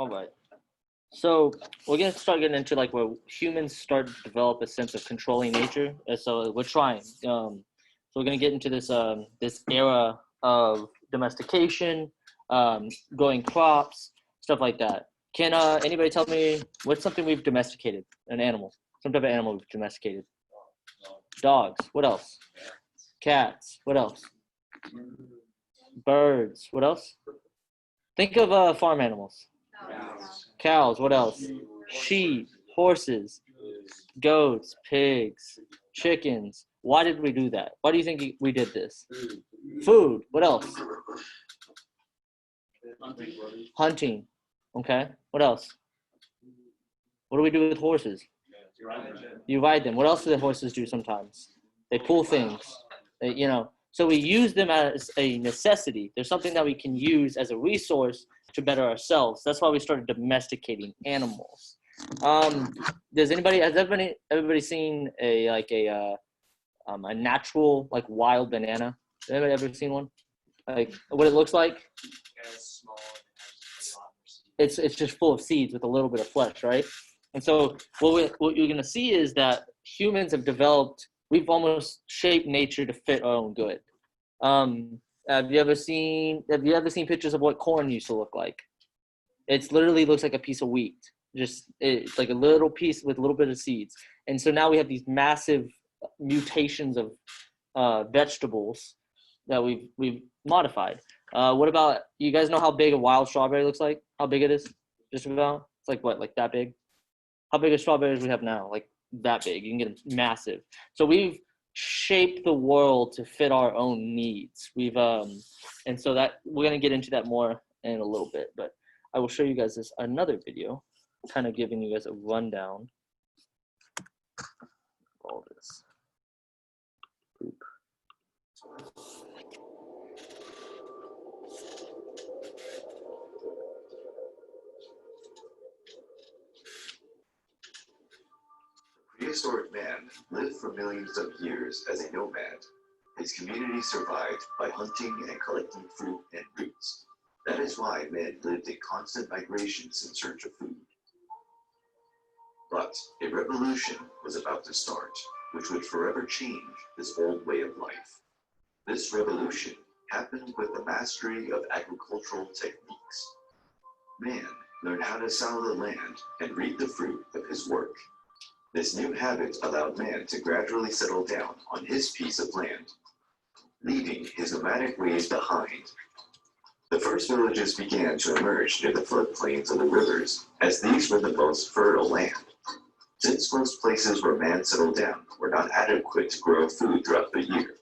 All right. So we're gonna start getting into like where humans start to develop a sense of controlling nature. And so we're trying. So we're gonna get into this era of domestication, growing crops, stuff like that. Can anybody tell me what's something we've domesticated? An animal, some type of animal we've domesticated. Dogs. What else? Cats. What else? Birds. What else? Think of farm animals. Cows. What else? Sheep, horses, goats, pigs, chickens. Why did we do that? Why do you think we did this? Food. What else? Hunting. Okay. What else? What do we do with horses? You ride them. What else do the horses do sometimes? They pull things. So we use them as a necessity. There's something that we can use as a resource to better ourselves. That's why we started domesticating animals. Has everybody seen a natural like wild banana? Has anybody ever seen one? Like what it looks like? It's just full of seeds with a little bit of flesh, right? And so what you're gonna see is that humans have developed. We've almost shaped nature to fit our own good. Have you ever seen pictures of what corn used to look like? It literally looks like a piece of wheat. It's like a little piece with a little bit of seeds. And so now we have these massive mutations of vegetables that we've modified. What about, you guys know how big a wild strawberry looks like? How big it is? Just about? It's like what, like that big? How big are strawberries we have now? Like that big. You can get them massive. So we've shaped the world to fit our own needs. And so that we're gonna get into that more in a little bit, but I will show you guys another video, kind of giving you guys a rundown of all this. Oop. Prehistoric man lived for millions of years as a nomad. His community survived by hunting and collecting fruit and roots. That is why men lived in constant migrations in search of food. But a revolution was about to start, which would forever change this old way of life. This revolution happened with the mastery of agricultural techniques. Man learned how to sow the land and reap the fruit of his work. This new habit allowed man to gradually settle down on his piece of land, leaving his nomadic ways behind. The first villages began to emerge near the floodplains of the rivers, as these were the most fertile land. Since most places where man settled down were not adequate to grow food throughout the year,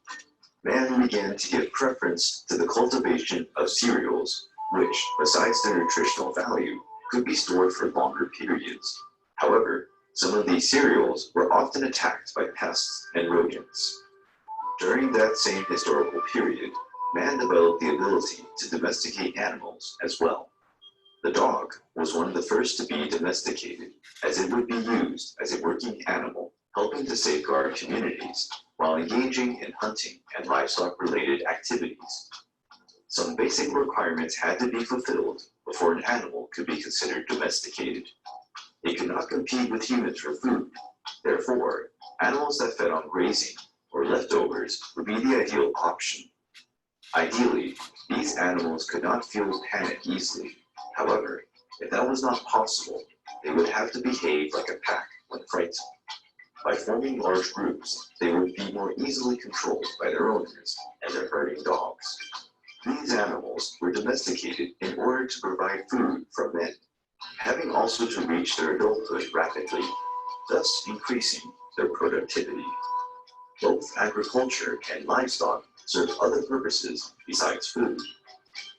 man began to give preference to the cultivation of cereals, which, besides their nutritional value, could be stored for longer periods. However, some of these cereals were often attacked by pests and rodents. During that same historical period, man developed the ability to domesticate animals as well. The dog was one of the first to be domesticated, as it would be used as a working animal, helping to safeguard communities while engaging in hunting and livestock-related activities. Some basic requirements had to be fulfilled before an animal could be considered domesticated. It could not compete with humans for food. Therefore, animals that fed on grazing or leftovers would be the ideal option. Ideally, these animals could not feel panic easily. However, if that was not possible, they would have to behave like a pack when frightened. By forming large groups, they would be more easily controlled by their owners and their herding dogs. These animals were domesticated in order to provide food for men, having also to reach their adulthood rapidly, thus increasing their productivity. Both agriculture and livestock served other purposes besides food.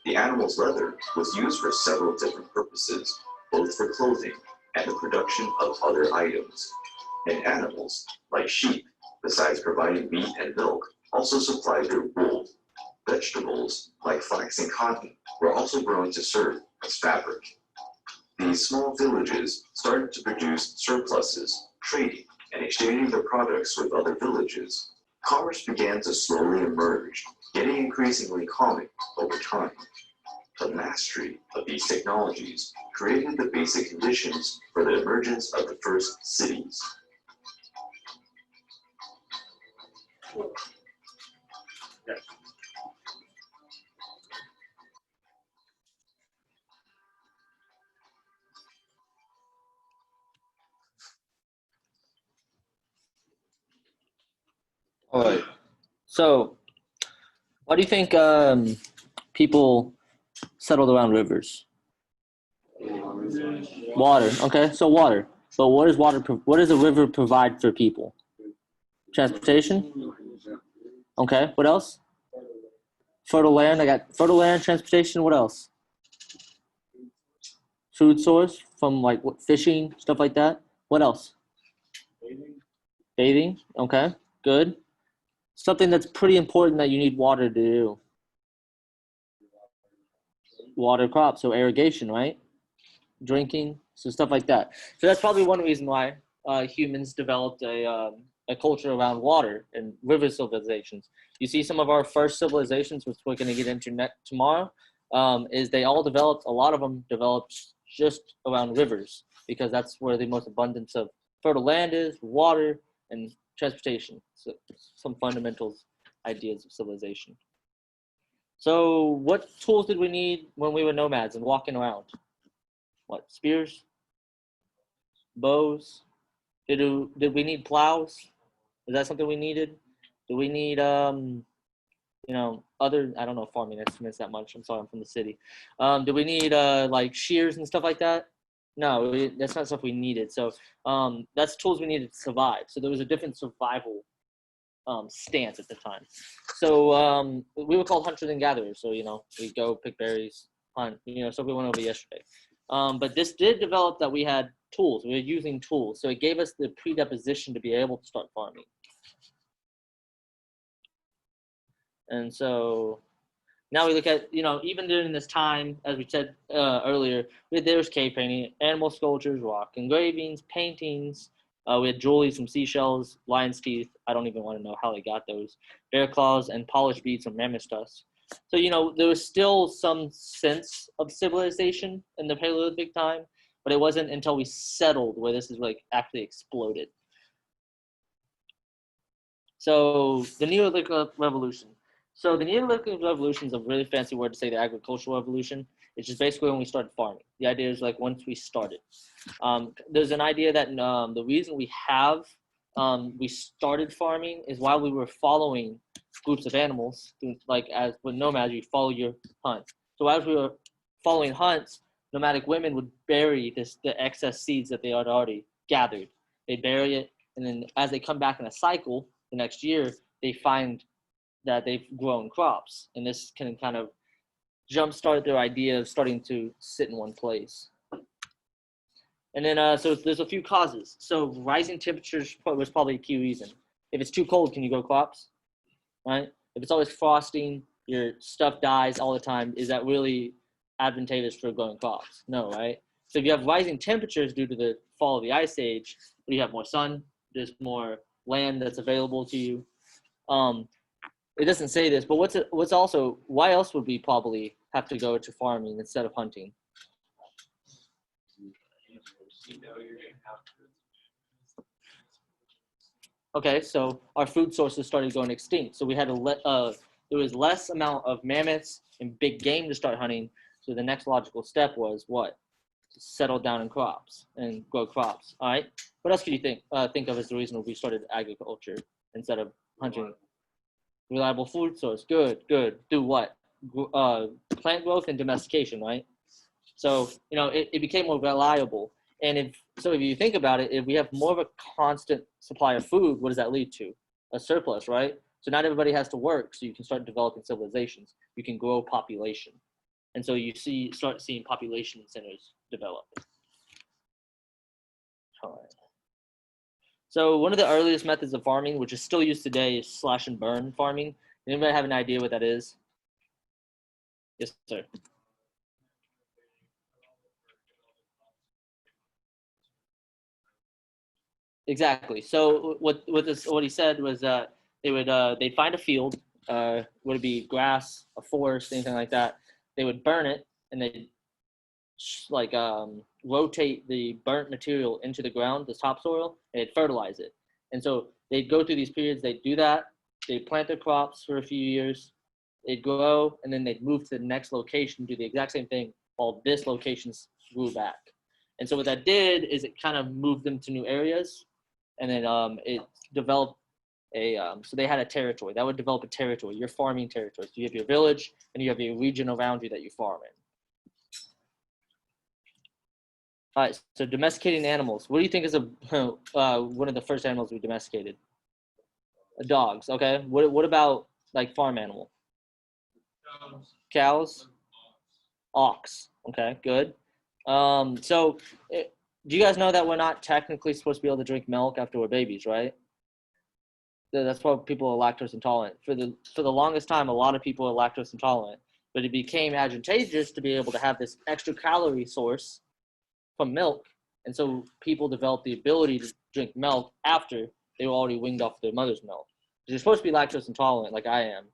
The animal's leather was used for several different purposes, both for clothing and the production of other items. And animals, like sheep, besides providing meat and milk, also supplied their wool. Vegetables, like flax and cotton, were also grown to serve as fabric. These small villages started to produce surpluses, trading and exchanging their products with other villages. Commerce began to slowly emerge, getting increasingly common over time. The mastery of these technologies created the basic conditions for the emergence of the first cities. All right. So, why do you think people settled around rivers? Water. Okay, so water. But what does water? What does a river provide for people? Transportation. Okay. What else? Fertile land. I got fertile land, transportation. What else? Food source from like what, fishing, stuff like that. What else? Bathing. Okay. Good. Something that's pretty important that you need water to do. Water crops, so irrigation, right? Drinking, so stuff like that. So that's probably one reason why humans developed a culture around water and river civilizations. You see, some of our first civilizations, which we're going to get into tomorrow, is they all developed. A lot of them developed just around rivers because that's where the most abundance of fertile land is, water, and transportation. So some fundamentals, ideas of civilization. So, what tools did we need when we were nomads and walking around? What, spears, bows? Did we need plows? Is that something we needed? Do we need other, I don't know, farming instruments that much. I'm sorry, I'm from the city. Do we need like shears and stuff like that? No, that's not stuff we needed. So that's tools we needed to survive. So there was a different survival stance at the time. So we were called hunters and gatherers. So we go pick berries, hunt. So we went over yesterday. But this did develop that we had tools. We were using tools, so it gave us the predisposition to be able to start farming. And so now we look at even during this time, as we said earlier, there's cave painting, animal sculptures, rock engravings, paintings. We had jewelry from seashells, lion's teeth. I don't even want to know how they got those. Bear claws and polished beads from mammoth tusks. So, there was still some sense of civilization in the Paleolithic time, but it wasn't until we settled where this is like actually exploded. So the Neolithic Revolution. So the Neolithic Revolution is a really fancy word to say the agricultural revolution. It's just basically when we started farming. The idea is like once we started. There's an idea that the reason we started farming is while we were following groups of animals, like as with nomads, you follow your hunt. So as we were following hunts, nomadic women would bury the excess seeds that they had already gathered. They'd bury it, and then as they come back in a cycle the next year, they find that they've grown crops, and this can kind of jumpstart their idea of starting to sit in one place. And then, so there's a few causes. So rising temperatures was probably a key reason. If it's too cold, can you grow crops? Right? If it's always frosting, your stuff dies all the time. Is that really advantageous for growing crops? No, right? So if you have rising temperatures due to the fall of the ice age, you have more sun, there's more land that's available to you. It doesn't say this, but what's also, why else would we probably have to go to farming instead of hunting? Okay, so our food sources started going extinct. So we had there was less amount of mammoths and big game to start hunting. So the next logical step was what? To settle down in crops and grow crops. All right. What else could you think of as the reason we started agriculture instead of hunting? Reliable food source. Good. Do what? Plant growth and domestication, right? So it became more reliable. And if you think about it, if we have more of a constant supply of food, what does that lead to? A surplus, right? So not everybody has to work, so you can start developing civilizations. You can grow population. And so you start seeing population centers develop. All right. So one of the earliest methods of farming, which is still used today, is slash and burn farming. Anybody have an idea what that is? Yes, sir. Exactly. So what he said was they'd find a field, would it be grass, a forest, anything like that. They would burn it, and they like rotate the burnt material into the ground, the topsoil, and they'd fertilize it. And so they'd go through these periods. They'd do that. They'd plant their crops for a few years. They'd grow, and then they'd move to the next location, do the exact same thing, while this location grew back. And so what that did is it kind of moved them to new areas, and then it developed so they had a territory. That would develop a territory, your farming territory. So you have your village, and you have your region around you that you farm in. All right, so domesticating animals. What do you think is one of the first animals we domesticated? Dogs, okay. What about like farm animal? Cows? Ox, okay, good. So do you guys know that we're not technically supposed to be able to drink milk after we're babies, right? That's why people are lactose intolerant. For the longest time, a lot of people are lactose intolerant, but it became advantageous to be able to have this extra calorie source from milk, and so people developed the ability to drink milk after they were already weaned off their mother's milk. You're supposed to be lactose intolerant, like I am,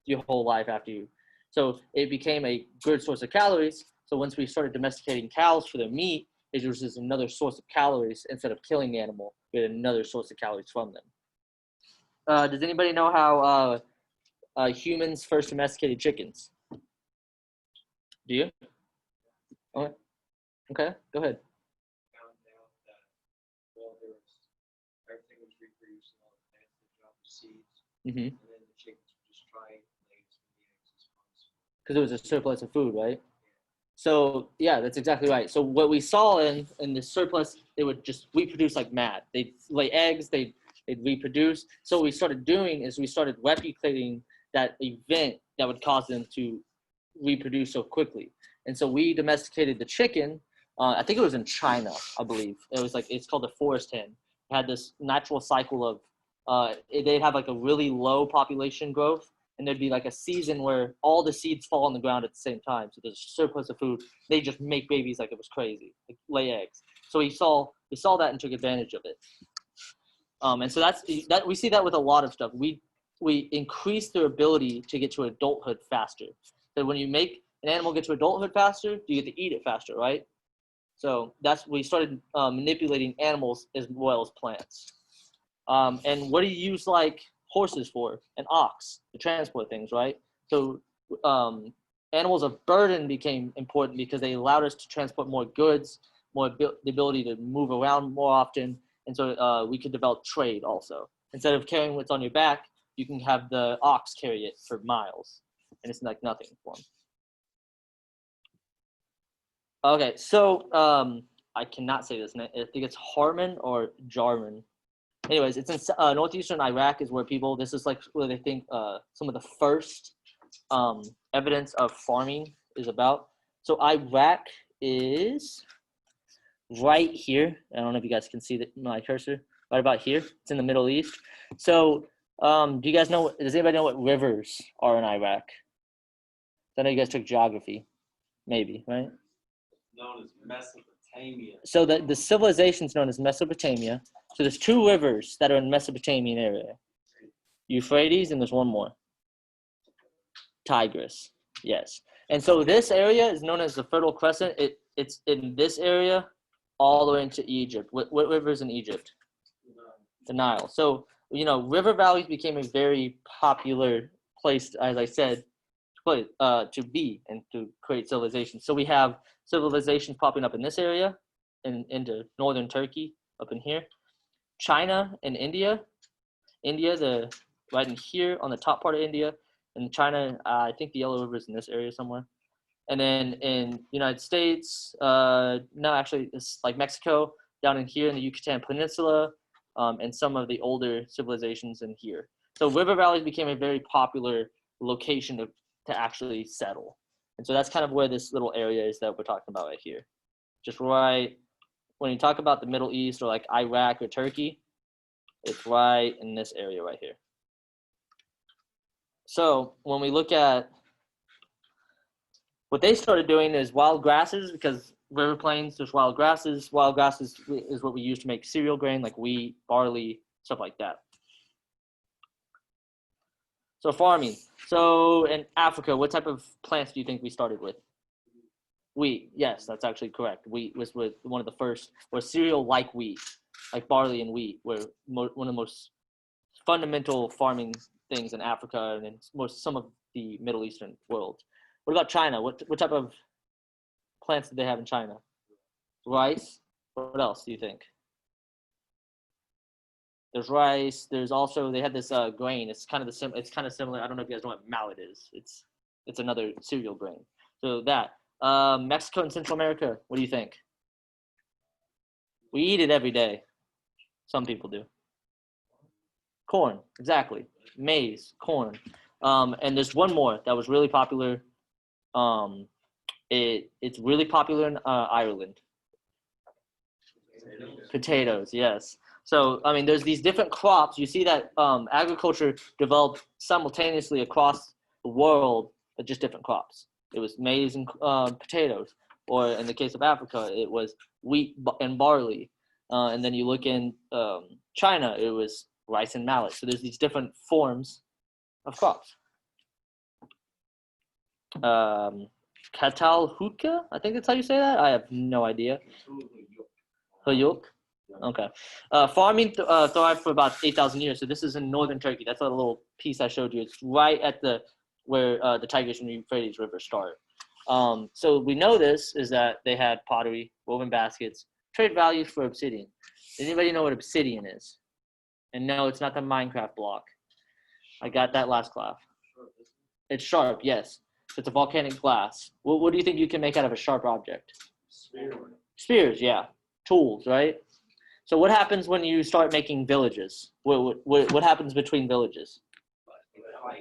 your whole life after you. So it became a good source of calories. So once we started domesticating cows for their meat, it was just another source of calories. Instead of killing the animal, we had another source of calories from them. Does anybody know how humans first domesticated chickens? Do you? Okay, go ahead. Found out that, well, everything was reproducing all the plants that dropped the seeds, Mm-hmm. and then the chickens would just try and lay as many eggs as possible. Because there was a surplus of food, right? So yeah, that's exactly right. So what we saw in the surplus, they would just reproduce like mad. They'd lay eggs, they'd reproduce. So what we started doing is we started replicating that event that would cause them to reproduce so quickly. And so we domesticated the chicken. I think it was in China, I believe. It was like, it's called the forest hen. It had this natural cycle of, they'd have like a really low population growth, and there'd be like a season where all the seeds fall on the ground at the same time. So there's a surplus of food. They just make babies like it was crazy, like lay eggs. So we saw that and took advantage of it. And so that we see that with a lot of stuff. We increase their ability to get to adulthood faster. So when you make an animal get to adulthood faster, you get to eat it faster, right? So we started manipulating animals as well as plants. And what do you use like horses for? An ox to transport things, right? So animals of burden became important because they allowed us to transport more goods, the ability to move around more often, and so we could develop trade also. Instead of carrying what's on your back, you can have the ox carry it for miles, and it's like nothing for them. Okay, so I cannot say this. I think it's Harman or Jarman. Anyways, it's in northeastern Iraq is where this is like where they think some of the first evidence of farming is about. So Iraq is right here. I don't know if you guys can see my cursor. Right about here. It's in the Middle East. So does anybody know what rivers are in Iraq? I know you guys took geography, maybe, right? Known as Mesopotamia. So the civilization is known as Mesopotamia. So there's two rivers that are in Mesopotamian area. Euphrates, and there's one more. Tigris, yes. And so this area is known as the Fertile Crescent. It's in this area all the way into Egypt. What river is in Egypt? The Nile. So, river valleys became a very popular place, as I said, to be and to create civilization. So we have civilizations popping up in this area and into northern Turkey up in here. China and India. Right in here on the top part of India. And China, I think the Yellow River is in this area somewhere. And then in United States, no, actually, it's like Mexico, down in here in the Yucatan Peninsula, and some of the older civilizations in here. So river valleys became a very popular location to actually settle. And so that's kind of where this little area is that we're talking about right here. Just right, when you talk about the Middle East or like Iraq or Turkey, it's right in this area right here. So when we look at what they started doing is wild grasses, because river plains, there's wild grasses. Wild grasses is what we use to make cereal grain, like wheat, barley, stuff like that. So farming. So in Africa, what type of plants do you think we started with? Wheat. Yes, that's actually correct. Wheat was one of the first, or cereal like wheat, like barley and wheat, were one of the most fundamental farming things in Africa and in some of the Middle Eastern world. What about China? What type of plants did they have in China? Rice. What else do you think? There's rice. There's also they had this grain. It's kind of similar. I don't know if you guys know what mallet is. It's another cereal grain. So that Mexico and Central America. What do you think? We eat it every day. Some people do. Corn, exactly. Maize, corn. And there's one more that was really popular. It's really popular in Ireland. Potatoes, yes. So, I mean, there's these different crops. You see that agriculture developed simultaneously across the world, but just different crops. It was maize and potatoes, or in the case of Africa, it was wheat and barley. And then you look in China, it was rice and millet. So there's these different forms of crops. Catalhuca, I think that's how you say that. I have no idea. Hayuk. Okay. Farming thrived for about 8,000 years. So this is in northern Turkey. That's a little piece I showed you. It's right at where the Tigris and Euphrates River start. So we know this is that they had pottery, woven baskets, trade values for obsidian. Does anybody know what obsidian is? And no, it's not the Minecraft block. I got that last class. It's sharp, yes. So it's a volcanic glass. What do you think you can make out of a sharp object? Spears, yeah. Tools, right? So what happens when you start making villages? What happens between villages?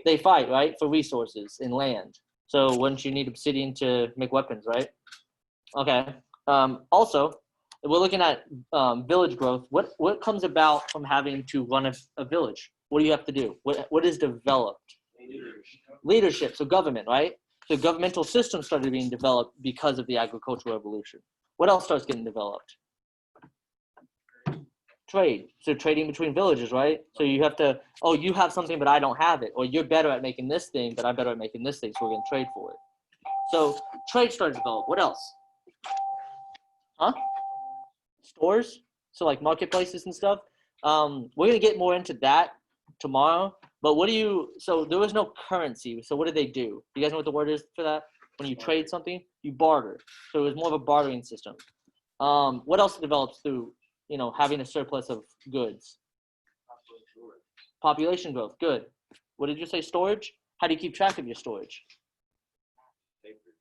They fight, right, for resources and land. So wouldn't you need obsidian to make weapons, right? Okay. Also, we're looking at village growth. What comes about from having to run a village? What do you have to do? What is developed? Leadership, so government, right? So governmental systems started being developed because of the agricultural revolution. What else starts getting developed? Trade. So trading between villages, right? So you have to, oh, you have something, but I don't have it. Or you're better at making this thing, but I'm better at making this thing, so we're going to trade for it. So trade started to develop. What else? Huh? Stores? So like marketplaces and stuff. We're going to get more into that tomorrow. But so there was no currency. So what did they do? You guys know what the word is for that? When you trade something, you barter. So it was more of a bartering system. What else develops through, having a surplus of goods? Population growth. Good. What did you say? Storage? How do you keep track of your storage?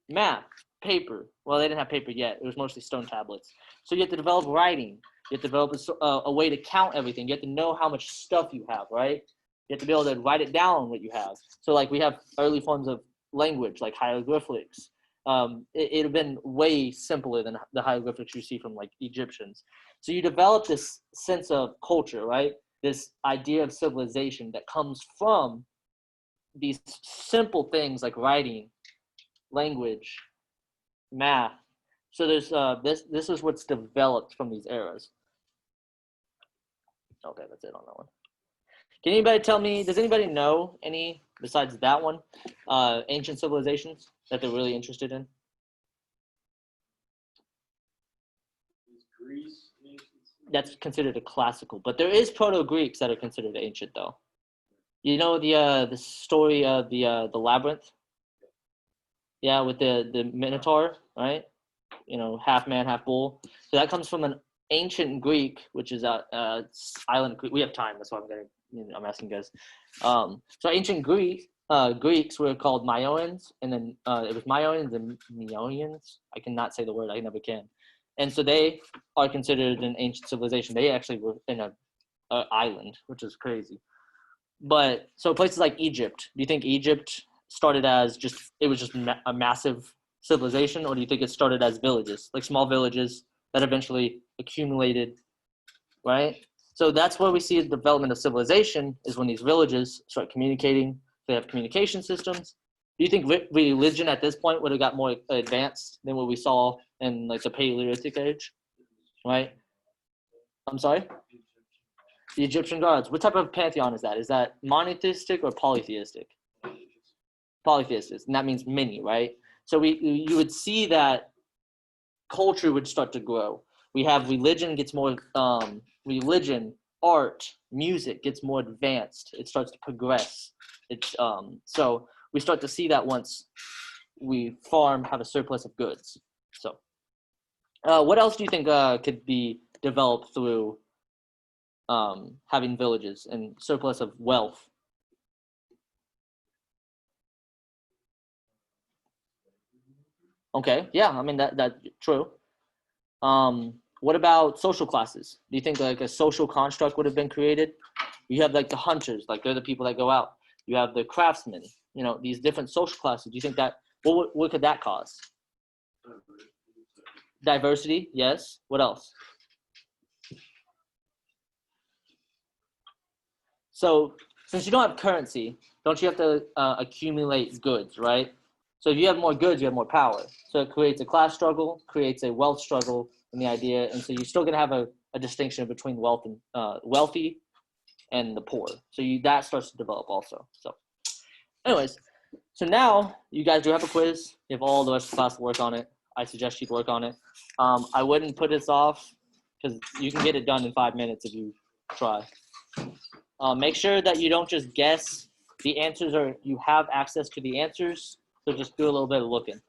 Math. Paper. Well, they didn't have paper yet. It was mostly stone tablets. So you have to develop writing. You have to develop a way to count everything. You have to know how much stuff you have, right? You have to be able to write it down what you have. So like we have early forms of language like hieroglyphics. It would have been way simpler than the hieroglyphics you see from like Egyptians. So you develop this sense of culture, right? This idea of civilization that comes from these simple things like writing, language, math. So there's this is what's developed from these eras. Okay, that's it on that one. Can anybody tell me, does anybody know any, besides that one, ancient civilizations that they're really interested in? Greece. That's considered a classical, but there is Proto-Greeks that are considered ancient though. You know the story of the labyrinth? Yeah, with the Minotaur, right? Half man, half bull. So that comes from an ancient Greek, which is island Greek. We have time, that's why I'm asking you guys. So ancient Greeks were called Maionians, and then it was Maionians and Meonians. I cannot say the word, I never can. And so they are considered an ancient civilization. They actually were in a island, which is crazy. But so places like Egypt, do you think Egypt started as it was just a massive civilization, or do you think it started as villages, like small villages that eventually accumulated, right? So that's where we see the development of civilization, is when these villages start communicating. They have communication systems. Do you think religion at this point would have got more advanced than what we saw in like the Paleolithic age, right? I'm sorry? The Egyptian gods. What type of pantheon is that? Is that monotheistic or polytheistic? Polytheistic, and that means many, right? So you would see that culture would start to grow. We have religion gets more religion, art, music gets more advanced. It starts to progress. It's so we start to see that once we have a surplus of goods. So what else do you think could be developed through having villages and surplus of wealth? Okay, yeah, I mean that's true. What about social classes? Do you think like a social construct would have been created? You have like the hunters, like they're the people that go out. You have the craftsmen, you know, these different social classes. Do you think that what could that cause? Diversity, yes. What else? So since you don't have currency, don't you have to accumulate goods, right? So if you have more goods, you have more power. So it creates a class struggle, creates a wealth struggle in the idea, and so you're still going to have a distinction between wealth and wealthy and the poor. So that starts to develop also. So anyways, so now you guys do have a quiz. You have all the rest of the class to work on it. I suggest you work on it. I wouldn't put this off because you can get it done in 5 minutes if you try. Make sure that you don't just guess the answers, or you have access to the answers. So just do a little bit of looking.